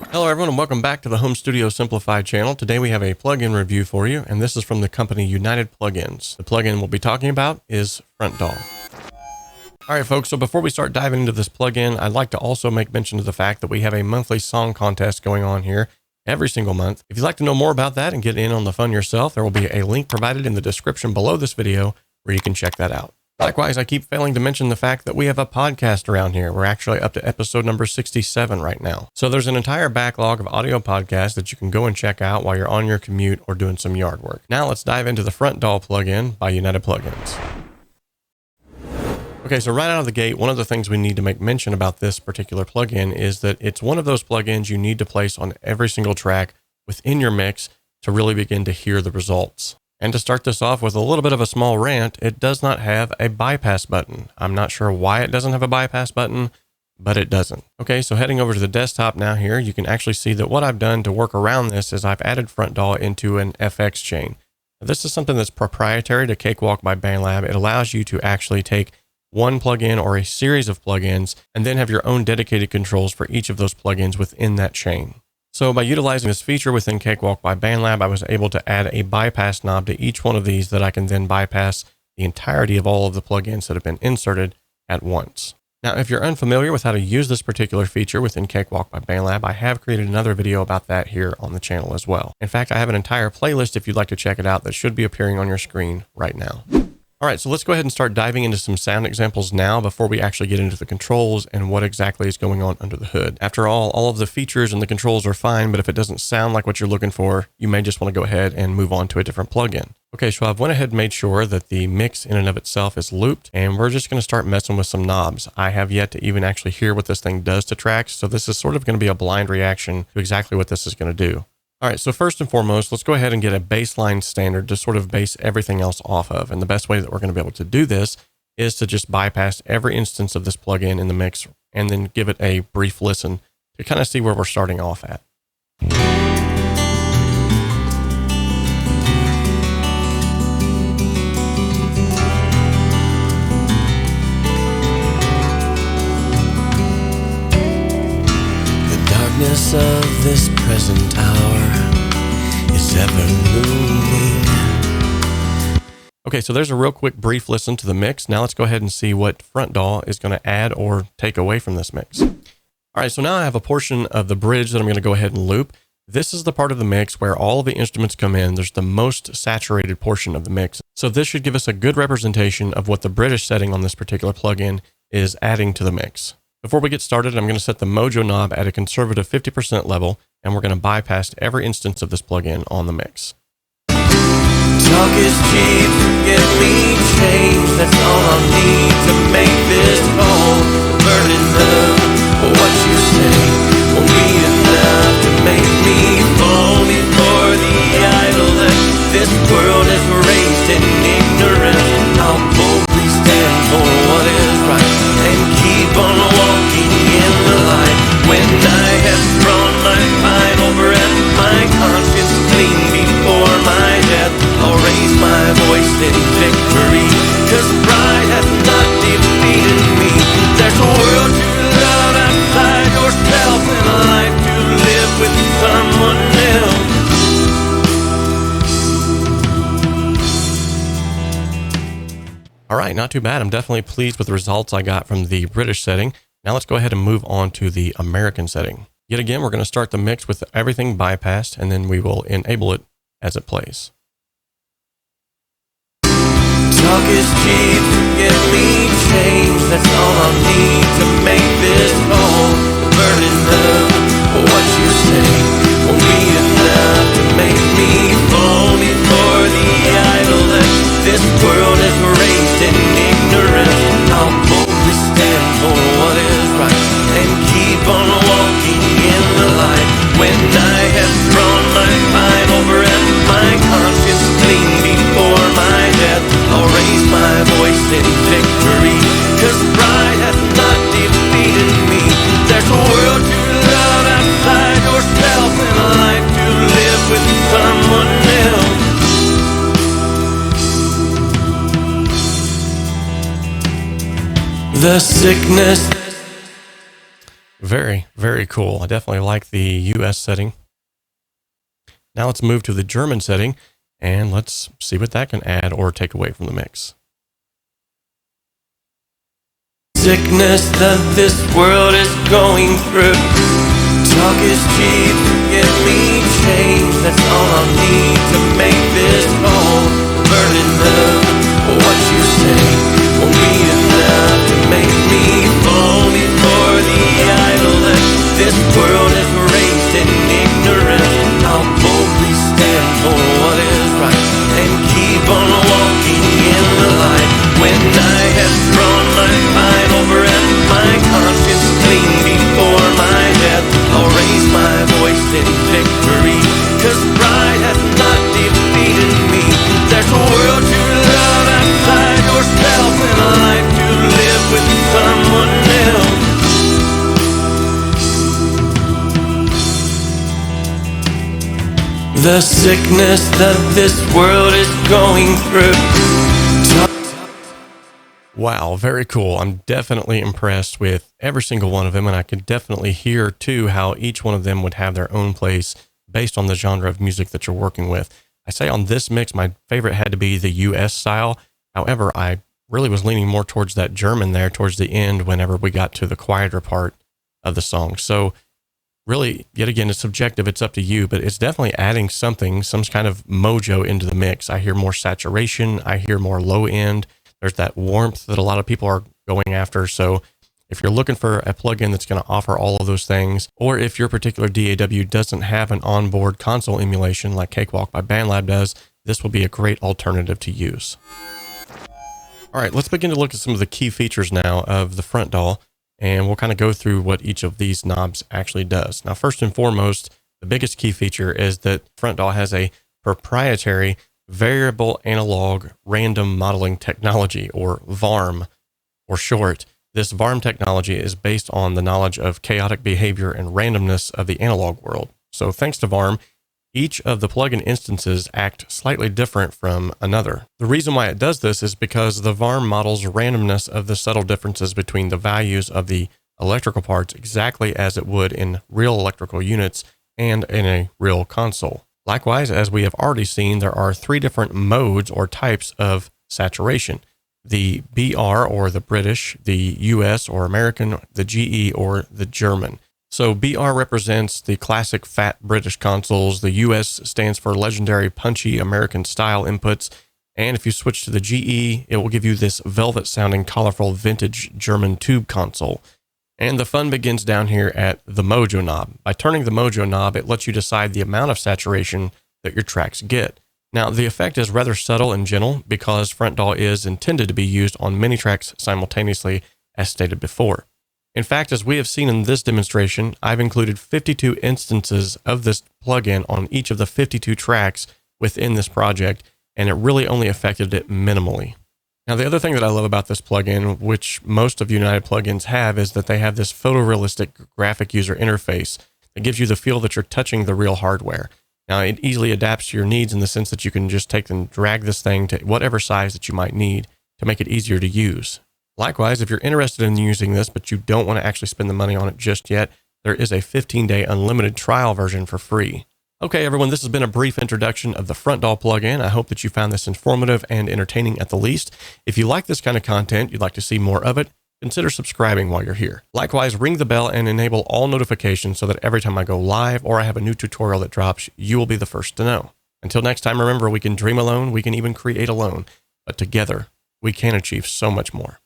Hello everyone and welcome back to the Home Studio Simplified channel. Today we have a plugin review for you, and this is from the company United Plugins. The plugin we'll be talking about is Front DAW. Alright folks, so before we start diving into this plugin, I'd like to also make mention of the fact that we have a monthly song contest going on here every single month. If you'd like to know more about that and get in on the fun yourself, there will be a link provided in the description below this video where you can check that out. Likewise, I keep failing to mention the fact that we have a podcast around here. We're actually up to episode number 67 right now. So there's an entire backlog of audio podcasts that you can go and check out while you're on your commute or doing some yard work. Now let's dive into the Front DAW plugin by United Plugins. Okay, so right out of the gate, one of the things we need to make mention about this particular plugin is that it's one of those plugins you need to place on every single track within your mix to really begin to hear the results. And to start this off with a little bit of a small rant, it does not have a bypass button. I'm not sure why it doesn't have a bypass button, but it doesn't. Okay, so heading over to the desktop now here, you can actually see that what I've done to work around this is I've added Front DAW into an FX chain. Now, this is something that's proprietary to Cakewalk by BandLab. It allows you to actually take one plugin or a series of plugins and then have your own dedicated controls for each of those plugins within that chain. So by utilizing this feature within Cakewalk by BandLab, I was able to add a bypass knob to each one of these that I can then bypass the entirety of all of the plugins that have been inserted at once. Now, if you're unfamiliar with how to use this particular feature within Cakewalk by BandLab, I have created another video about that here on the channel as well. In fact, I have an entire playlist if you'd like to check it out that should be appearing on your screen right now. All right, so let's go ahead and start diving into some sound examples now before we actually get into the controls and what exactly is going on under the hood. After all of the features and the controls are fine, but if it doesn't sound like what you're looking for, you may just want to go ahead and move on to a different plugin. Okay, so I've went ahead and made sure that the mix in and of itself is looped, and we're just going to start messing with some knobs. I have yet to even actually hear what this thing does to tracks, so this is sort of going to be a blind reaction to exactly what this is going to do. All right, so first and foremost, let's go ahead and get a baseline standard to sort of base everything else off of. And the best way that we're going to be able to do this is to just bypass every instance of this plugin in the mix and then give it a brief listen to kind of see where we're starting off at. Of this present hour is ever looming. Okay, so there's a real quick brief listen to the mix. Now let's go ahead and see what Front DAW is going to add or take away from this mix. All right, so now I have a portion of the bridge that I'm going to go ahead and loop. This is the part of the mix where all of the instruments come in. There's the most saturated portion of the mix. So this should give us a good representation of what the British setting on this particular plugin is adding to the mix. Before we get started, I'm going to set the Mojo knob at a conservative 50% level, and we're going to bypass every instance of this plugin on the mix. Talk is cheap, give me change. That's all I need to make this home. Burning love, what you say won't be enough to make me fall before the idol that this world has raised in ignorance. I'll boldly stand for what is right and keep on walking in the light. When I have drawn my final breath, my conscience clean before my death, I'll raise my voice in victory, 'cause pride has not defeated me. There's a world to love outside yourself and a life to live with someone else. All right, not too bad. I'm definitely pleased with the results I got from the British setting. Now let's go ahead and move on to the American setting. Yet again, we're going to start the mix with everything bypassed, and then we will enable it as it plays. Talk is cheap, give me change. That's all I need to make this home. Burning love, what you say won't be enough to make me fall before the idol that this world has raised in ignorance. I'll boldly stand for what is right and keep on walking in the light. When I have drawn my final breath, my conscience clean before my death, I'll raise my voice in victory, 'cause pride has not defeated me. There's a world to love outside yourself and a life to live with someone else. The sickness. Very, very cool. I definitely like the US setting. Now let's move to the German setting and let's see what that can add or take away from the mix. Sickness that this world is going through. Talk is cheap, get me change. That's all I need to make this whole. Burning up what you say won't be enough to make me fall before the idol that this world is raised in ignorance. I'll boldly stand for what is right and keep on walking in the light. When I have drawn my final breath, my conscience clean before my death, I'll raise my voice in victory, 'cause pride has not defeated me. There's a world to love outside yourself and a life to live with someone else. The sickness that this world is going through. Wow, very cool. I'm definitely impressed with every single one of them, and I can definitely hear too how each one of them would have their own place based on the genre of music that you're working with. I say on this mix, my favorite had to be the US style. However, I really was leaning more towards that German there towards the end whenever we got to the quieter part of the song. So really, yet again, it's subjective. It's up to you, but it's definitely adding something, some kind of mojo into the mix. I hear more saturation. I hear more low end. There's that warmth that a lot of people are going after. So if you're looking for a plugin that's going to offer all of those things, or if your particular DAW doesn't have an onboard console emulation like Cakewalk by BandLab does, this will be a great alternative to use. All right, let's begin to look at some of the key features now of the Front DAW, and we'll kind of go through what each of these knobs actually does. Now, first and foremost, the biggest key feature is that Front DAW has a proprietary variable analog random modeling technology, or VARM for short. This VARM technology is based on the knowledge of chaotic behavior and randomness of the analog world. So thanks to VARM, each of the plugin instances act slightly different from another. The reason why it does this is because the VARM models randomness of the subtle differences between the values of the electrical parts exactly as it would in real electrical units and in a real console. Likewise, as we have already seen, there are three different modes or types of saturation: the BR or the British, the US or American, the GE or the German. So BR represents the classic fat British consoles, the US stands for legendary punchy American style inputs, and if you switch to the GE, it will give you this velvet sounding colorful vintage German tube console. And the fun begins down here at the Mojo knob. By turning the Mojo knob, it lets you decide the amount of saturation that your tracks get. Now, the effect is rather subtle and gentle because Front DAW is intended to be used on many tracks simultaneously, as stated before. In fact, as we have seen in this demonstration, I've included 52 instances of this plugin on each of the 52 tracks within this project, and it really only affected it minimally. Now, the other thing that I love about this plugin, which most of United plugins have, is that they have this photorealistic graphic user interface that gives you the feel that you're touching the real hardware. Now, it easily adapts to your needs in the sense that you can just take and drag this thing to whatever size that you might need to make it easier to use. Likewise, if you're interested in using this, but you don't want to actually spend the money on it just yet, there is a 15-day unlimited trial version for free. Okay, everyone, this has been a brief introduction of the Front DAW plugin. I hope that you found this informative and entertaining at the least. If you like this kind of content, you'd like to see more of it, consider subscribing while you're here. Likewise, ring the bell and enable all notifications so that every time I go live or I have a new tutorial that drops, you will be the first to know. Until next time, remember, we can dream alone, we can even create alone, but together, we can achieve so much more.